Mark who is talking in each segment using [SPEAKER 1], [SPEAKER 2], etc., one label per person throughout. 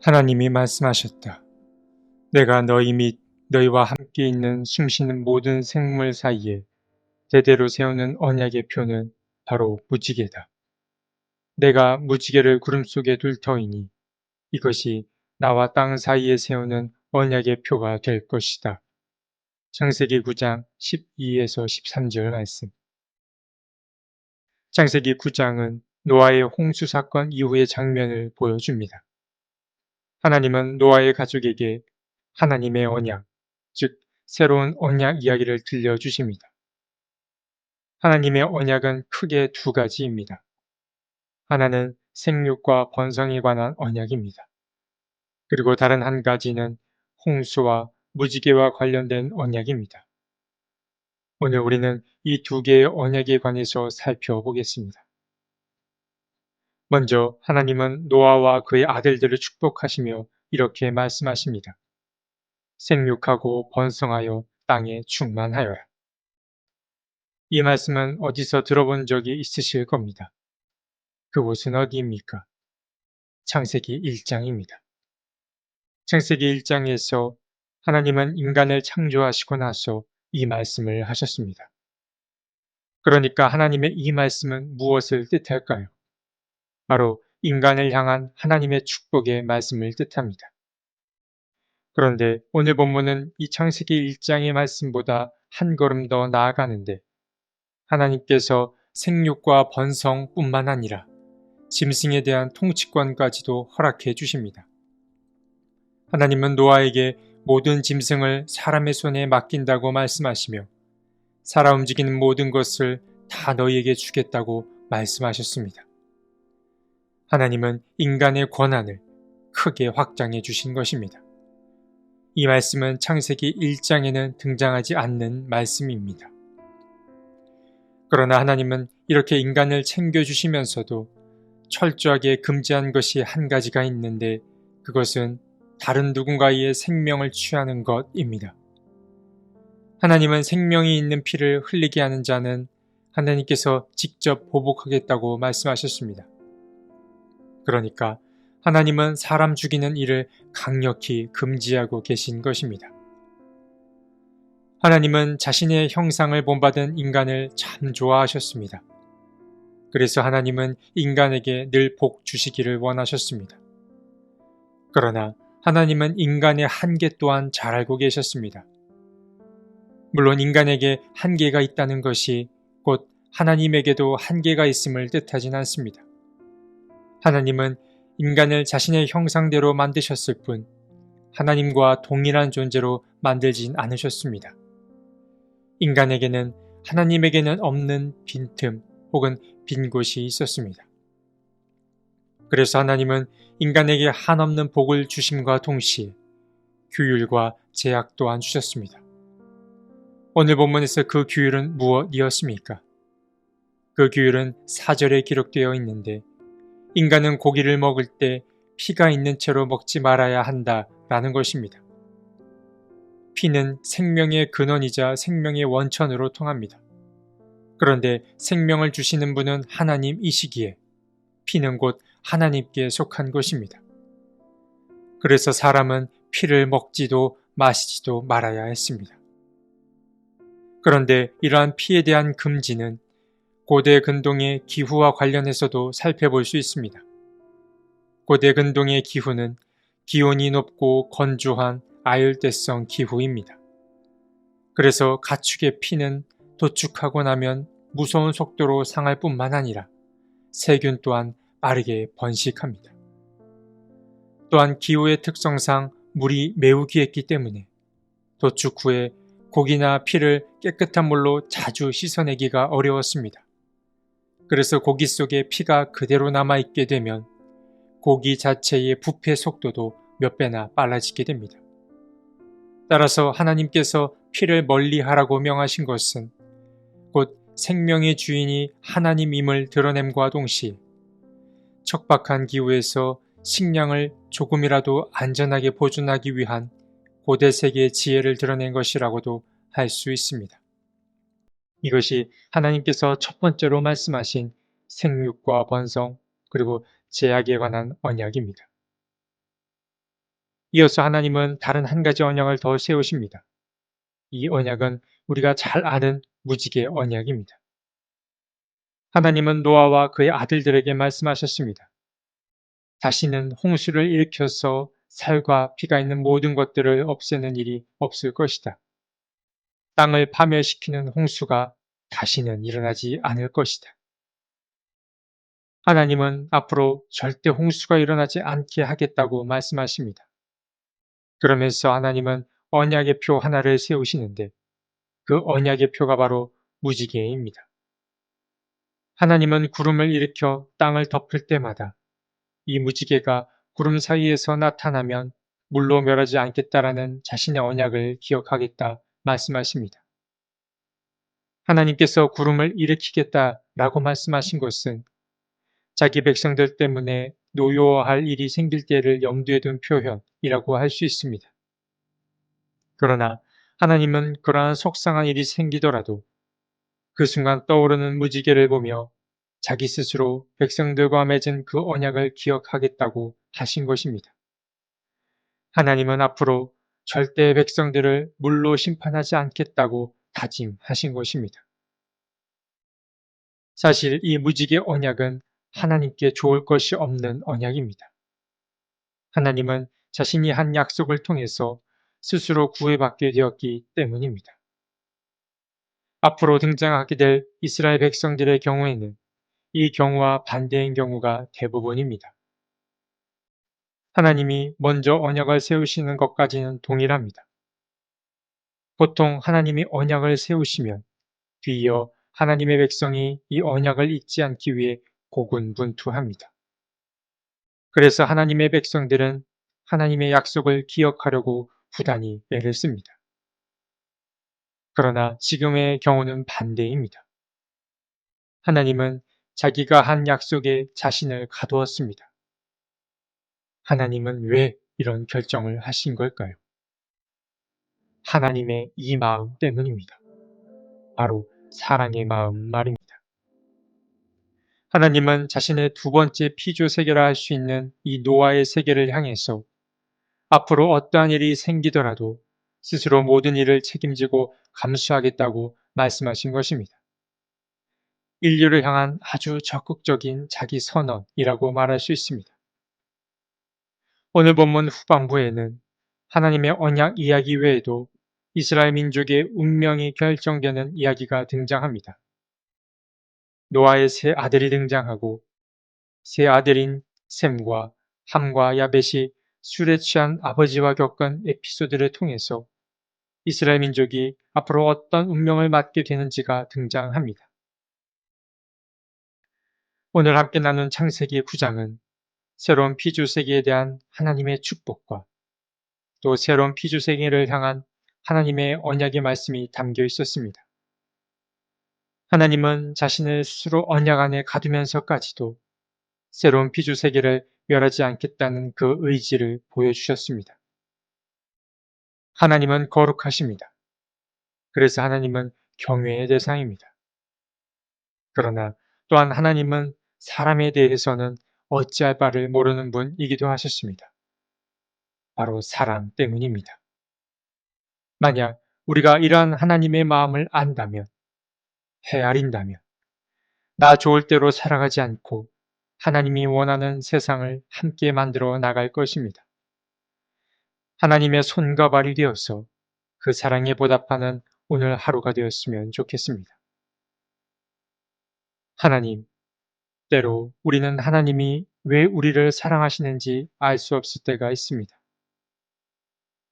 [SPEAKER 1] 하나님이 말씀하셨다. 내가 너희 및 너희와 함께 있는 숨쉬는 모든 생물 사이에 대대로 세우는 언약의 표는 바로 무지개다. 내가 무지개를 구름 속에 둘 터이니 이것이 나와 땅 사이에 세우는 언약의 표가 될 것이다. 창세기 9장 12에서 13절 말씀. 창세기 9장은 노아의 홍수 사건 이후의 장면을 보여줍니다. 하나님은 노아의 가족에게 하나님의 언약, 즉 새로운 언약 이야기를 들려주십니다. 하나님의 언약은 크게 두 가지입니다. 하나는 생육과 번성에 관한 언약입니다. 그리고 다른 한 가지는 홍수와 무지개와 관련된 언약입니다. 오늘 우리는 이 두 개의 언약에 관해서 살펴보겠습니다. 먼저 하나님은 노아와 그의 아들들을 축복하시며 이렇게 말씀하십니다. 생육하고 번성하여 땅에 충만하여라. 이 말씀은 어디서 들어본 적이 있으실 겁니다. 그곳은 어디입니까? 창세기 1장입니다. 창세기 1장에서 하나님은 인간을 창조하시고 나서 이 말씀을 하셨습니다. 그러니까 하나님의 이 말씀은 무엇을 뜻할까요? 바로 인간을 향한 하나님의 축복의 말씀을 뜻합니다. 그런데 오늘 본문은 이 창세기 1장의 말씀보다 한 걸음 더 나아가는데 하나님께서 생육과 번성뿐만 아니라 짐승에 대한 통치권까지도 허락해 주십니다. 하나님은 노아에게 모든 짐승을 사람의 손에 맡긴다고 말씀하시며 살아 움직이는 모든 것을 다 너희에게 주겠다고 말씀하셨습니다. 하나님은 인간의 권한을 크게 확장해 주신 것입니다. 이 말씀은 창세기 1장에는 등장하지 않는 말씀입니다. 그러나 하나님은 이렇게 인간을 챙겨주시면서도 철저하게 금지한 것이 한 가지가 있는데 그것은 다른 누군가의 생명을 취하는 것입니다. 하나님은 생명이 있는 피를 흘리게 하는 자는 하나님께서 직접 보복하겠다고 말씀하셨습니다. 그러니까 하나님은 사람 죽이는 일을 강력히 금지하고 계신 것입니다. 하나님은 자신의 형상을 본받은 인간을 참 좋아하셨습니다. 그래서 하나님은 인간에게 늘 복 주시기를 원하셨습니다. 그러나 하나님은 인간의 한계 또한 잘 알고 계셨습니다. 물론 인간에게 한계가 있다는 것이 곧 하나님에게도 한계가 있음을 뜻하진 않습니다. 하나님은 인간을 자신의 형상대로 만드셨을 뿐 하나님과 동일한 존재로 만들진 않으셨습니다. 인간에게는 하나님에게는 없는 빈틈 혹은 빈 곳이 있었습니다. 그래서 하나님은 인간에게 한없는 복을 주심과 동시에 규율과 제약 또한 주셨습니다. 오늘 본문에서 그 규율은 무엇이었습니까? 그 규율은 4절에 기록되어 있는데 인간은 고기를 먹을 때 피가 있는 채로 먹지 말아야 한다라는 것입니다. 피는 생명의 근원이자 생명의 원천으로 통합니다. 그런데 생명을 주시는 분은 하나님이시기에 피는 곧 하나님께 속한 것입니다. 그래서 사람은 피를 먹지도 마시지도 말아야 했습니다. 그런데 이러한 피에 대한 금지는 고대 근동의 기후와 관련해서도 살펴볼 수 있습니다. 고대 근동의 기후는 기온이 높고 건조한 아열대성 기후입니다. 그래서 가축의 피는 도축하고 나면 무서운 속도로 상할 뿐만 아니라 세균 또한 빠르게 번식합니다. 또한 기후의 특성상 물이 매우 귀했기 때문에 도축 후에 고기나 피를 깨끗한 물로 자주 씻어내기가 어려웠습니다. 그래서 고기 속에 피가 그대로 남아있게 되면 고기 자체의 부패 속도도 몇 배나 빨라지게 됩니다. 따라서 하나님께서 피를 멀리하라고 명하신 것은 곧 생명의 주인이 하나님임을 드러냄과 동시에 척박한 기후에서 식량을 조금이라도 안전하게 보존하기 위한 고대 세계의 지혜를 드러낸 것이라고도 할 수 있습니다. 이것이 하나님께서 첫 번째로 말씀하신 생육과 번성 그리고 제약에 관한 언약입니다. 이어서 하나님은 다른 한 가지 언약을 더 세우십니다. 이 언약은 우리가 잘 아는 무지개 언약입니다. 하나님은 노아와 그의 아들들에게 말씀하셨습니다. 다시는 홍수를 일으켜서 살과 피가 있는 모든 것들을 없애는 일이 없을 것이다. 땅을 파멸시키는 홍수가 다시는 일어나지 않을 것이다. 하나님은 앞으로 절대 홍수가 일어나지 않게 하겠다고 말씀하십니다. 그러면서 하나님은 언약의 표 하나를 세우시는데 그 언약의 표가 바로 무지개입니다. 하나님은 구름을 일으켜 땅을 덮을 때마다 이 무지개가 구름 사이에서 나타나면 물로 멸하지 않겠다라는 자신의 언약을 기억하겠다 말씀하십니다. 하나님께서 구름을 일으키겠다라고 말씀하신 것은 자기 백성들 때문에 노여워할 일이 생길 때를 염두에 둔 표현이라고 할 수 있습니다. 그러나 하나님은 그러한 속상한 일이 생기더라도 그 순간 떠오르는 무지개를 보며 자기 스스로 백성들과 맺은 그 언약을 기억하겠다고 하신 것입니다. 하나님은 앞으로 절대 백성들을 물로 심판하지 않겠다고 다짐하신 것입니다. 사실 이 무지개 언약은 하나님께 좋을 것이 없는 언약입니다. 하나님은 자신이 한 약속을 통해서 스스로 구애받게 되었기 때문입니다. 앞으로 등장하게 될 이스라엘 백성들의 경우에는 이 경우와 반대인 경우가 대부분입니다. 하나님이 먼저 언약을 세우시는 것까지는 동일합니다. 보통 하나님이 언약을 세우시면 뒤이어 하나님의 백성이 이 언약을 잊지 않기 위해 고군분투합니다. 그래서 하나님의 백성들은 하나님의 약속을 기억하려고 부단히 애를 씁니다. 그러나 지금의 경우는 반대입니다. 하나님은 자기가 한 약속에 자신을 가두었습니다. 하나님은 왜 이런 결정을 하신 걸까요? 하나님의 이 마음 때문입니다. 바로 사랑의 마음 말입니다. 하나님은 자신의 두 번째 피조 세계라 할 수 있는 이 노아의 세계를 향해서 앞으로 어떠한 일이 생기더라도 스스로 모든 일을 책임지고 감수하겠다고 말씀하신 것입니다. 인류를 향한 아주 적극적인 자기 선언이라고 말할 수 있습니다. 오늘 본문 후반부에는 하나님의 언약 이야기 외에도 이스라엘 민족의 운명이 결정되는 이야기가 등장합니다. 노아의 세 아들이 등장하고 세 아들인 셈과 함과 야벳이 술에 취한 아버지와 겪은 에피소드를 통해서 이스라엘 민족이 앞으로 어떤 운명을 맞게 되는지가 등장합니다. 오늘 함께 나눈 창세기 9장은 새로운 피조세계에 대한 하나님의 축복과 또 새로운 피조세계를 향한 하나님의 언약의 말씀이 담겨 있었습니다. 하나님은 자신을 스스로 언약 안에 가두면서까지도 새로운 피조세계를 멸하지 않겠다는 그 의지를 보여주셨습니다. 하나님은 거룩하십니다. 그래서 하나님은 경외의 대상입니다. 그러나 또한 하나님은 사람에 대해서는 어찌할 바를 모르는 분이기도 하셨습니다. 바로 사랑 때문입니다. 만약 우리가 이러한 하나님의 마음을 안다면, 헤아린다면, 나 좋을 대로 살아가지 않고 하나님이 원하는 세상을 함께 만들어 나갈 것입니다. 하나님의 손과 발이 되어서 그 사랑에 보답하는 오늘 하루가 되었으면 좋겠습니다. 하나님, 때로 우리는 하나님이 왜 우리를 사랑하시는지 알 수 없을 때가 있습니다.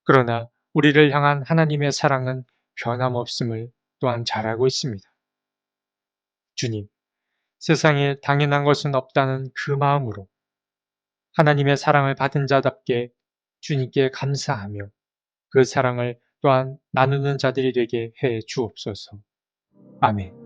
[SPEAKER 1] 그러나 우리를 향한 하나님의 사랑은 변함없음을 또한 잘 알고 있습니다. 주님, 세상에 당연한 것은 없다는 그 마음으로 하나님의 사랑을 받은 자답게 주님께 감사하며 그 사랑을 또한 나누는 자들이 되게 해 주옵소서. 아멘.